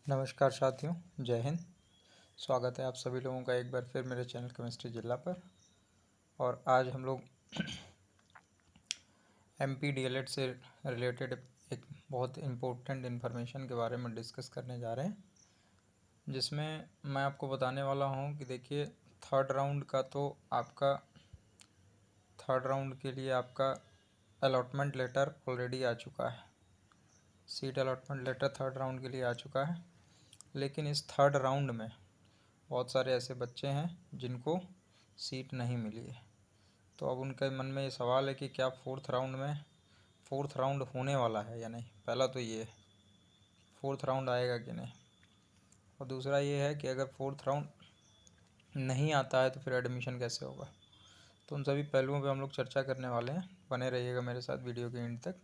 नमस्कार साथियों, जय हिंद। स्वागत है आप सभी लोगों का एक बार फिर मेरे चैनल केमिस्ट्री जिला पर। और आज हम लोग MP DLED से रिलेटेड एक बहुत इम्पोर्टेंट इन्फॉर्मेशन के बारे में डिस्कस करने जा रहे हैं, जिसमें मैं आपको बताने वाला हूं कि देखिए थर्ड राउंड के लिए आपका अलॉटमेंट लेटर ऑलरेडी आ चुका है। Seat allotment letter third round के लिए आ चुका है, लेकिन इस थर्ड राउंड में बहुत सारे ऐसे बच्चे हैं जिनको सीट नहीं मिली है। तो अब उनके मन में ये सवाल है कि क्या फोर्थ राउंड होने वाला है या नहीं। पहला तो ये है, फोर्थ राउंड आएगा कि नहीं। और दूसरा ये है कि अगर फोर्थ राउंड नहीं आता है तो फिर एडमिशन कैसे होगा। तो उन सभी पहलुओं पे हम लोग चर्चा करने वाले हैं। बने रहिएगा मेरे साथ वीडियो के एंड तक।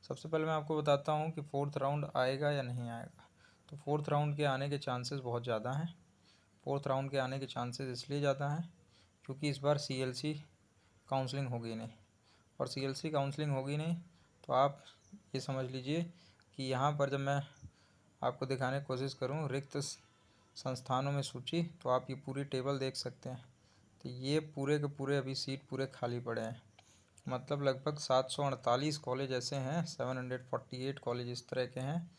सबसे पहले मैं आपको बताता हूँ कि फोर्थ राउंड आएगा या नहीं आएगा। तो फोर्थ राउंड के आने के चांसेस बहुत ज़्यादा हैं। फोर्थ राउंड के आने के चांसेस इसलिए ज़्यादा हैं क्योंकि इस बार CLC काउंसलिंग होगी नहीं। और CLC काउंसलिंग होगी नहीं तो आप ये समझ लीजिए कि यहाँ पर जब मैं आपको दिखाने की कोशिश करूँ रिक्त संस्थानों में सूची, तो आप ये पूरी टेबल देख सकते हैं। तो ये पूरे के पूरे अभी सीट पूरे खाली पड़े हैं। मतलब लगभग 748 कॉलेज ऐसे हैं, 748 कॉलेज इस तरह के हैं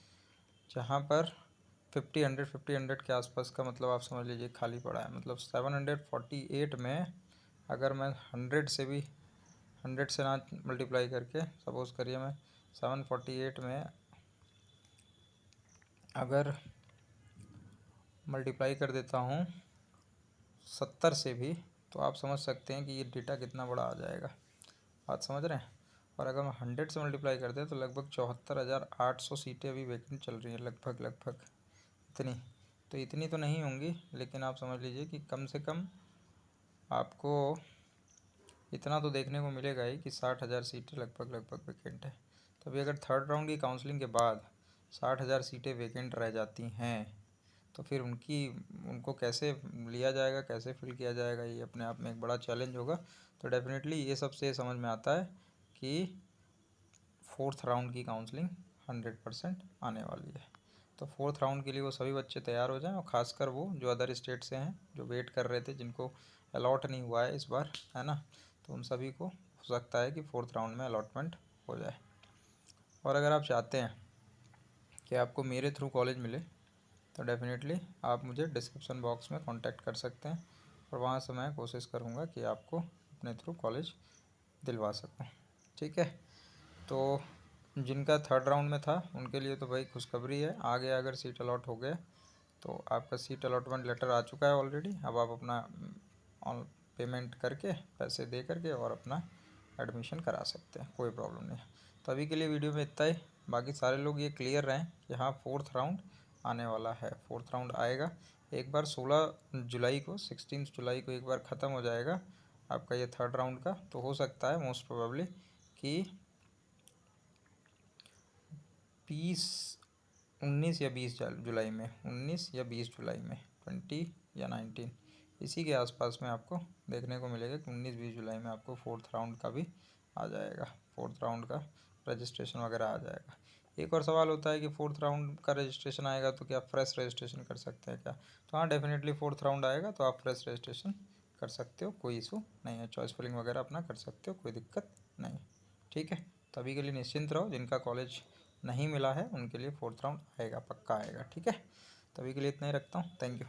जहाँ पर 50 के आसपास का मतलब आप समझ लीजिए खाली पड़ा है। मतलब 748 में अगर मैं 100 से ना मल्टीप्लाई करके, सपोज़ करिए मैं 748 में अगर मल्टीप्लाई कर देता हूँ 70 से भी, तो आप समझ सकते हैं कि ये डेटा कितना बड़ा आ जाएगा। बात समझ रहे हैं। और अगर मैं 100 से मल्टीप्लाई कर दें तो लगभग 74,800 सीटें अभी वैकेंट चल रही हैं, लगभग इतनी तो नहीं होंगी, लेकिन आप समझ लीजिए कि कम से कम आपको इतना तो देखने को मिलेगा ही कि 60,000 सीटें लगभग वैकेंट है। तो अभी अगर थर्ड राउंड की काउंसलिंग के बाद 60,000 सीटें वैकेंट रह जाती हैं तो फिर उनको कैसे लिया जाएगा, कैसे फिल किया जाएगा, ये अपने आप में एक बड़ा चैलेंज होगा। तो डेफिनेटली ये सबसे समझ में आता है कि फोर्थ राउंड की काउंसलिंग 100% आने वाली है। तो फोर्थ राउंड के लिए वो सभी बच्चे तैयार हो जाएं, और ख़ासकर वो जो अदर स्टेट से हैं, जो वेट कर रहे थे, जिनको अलॉट नहीं हुआ है इस बार, है ना, तो उन सभी को हो सकता है कि फोर्थ राउंड में अलॉटमेंट हो जाए। और अगर आप चाहते हैं कि आपको मेरे थ्रू कॉलेज मिले तो डेफिनेटली आप मुझे डिस्क्रिप्शन बॉक्स में कांटेक्ट कर सकते हैं, और वहाँ से मैं कोशिश करूँगा कि आपको अपने थ्रू कॉलेज दिलवा सकूँ। ठीक है। तो जिनका थर्ड राउंड में था उनके लिए तो भाई खुशखबरी है, आगे अगर सीट अलॉट हो गए तो आपका सीट अलॉटमेंट लेटर आ चुका है ऑलरेडी। अब आप अपना पेमेंट करके, पैसे दे करके और अपना एडमिशन करा सकते हैं, कोई प्रॉब्लम नहीं है। तो अभी के लिए वीडियो में इतना ही। बाकी सारे लोग ये क्लियर रहें कि हाँ फोर्थ राउंड आने वाला है, फोर्थ राउंड आएगा। एक बार 16 जुलाई को 16 जुलाई को एक बार ख़त्म हो जाएगा आपका ये थर्ड राउंड का। तो हो सकता है मोस्ट प्रोबेबली कि 19 या 20 जुलाई में, 19 या 20 जुलाई में, 20 या 19 इसी के आसपास में आपको देखने को मिलेगा कि 19-20 जुलाई में आपको फोर्थ राउंड का भी आ जाएगा, फोर्थ राउंड का रजिस्ट्रेशन वगैरह आ जाएगा। एक और सवाल होता है कि फोर्थ राउंड का रजिस्ट्रेशन आएगा तो क्या फ्रेश रजिस्ट्रेशन कर सकते हैं क्या। तो हाँ, डेफिनेटली फोर्थ राउंड आएगा तो आप फ्रेश रजिस्ट्रेशन कर सकते हो, कोई इशू नहीं है। चॉइस फिलिंग वगैरह अपना कर सकते हो, कोई दिक्कत नहीं। ठीक है। तो अभी के लिए निश्चिंत रहो, जिनका कॉलेज नहीं मिला है उनके लिए फोर्थ राउंड आएगा, पक्का आएगा। ठीक है। तभी के लिए इतना ही रखता हूँ। Thank you.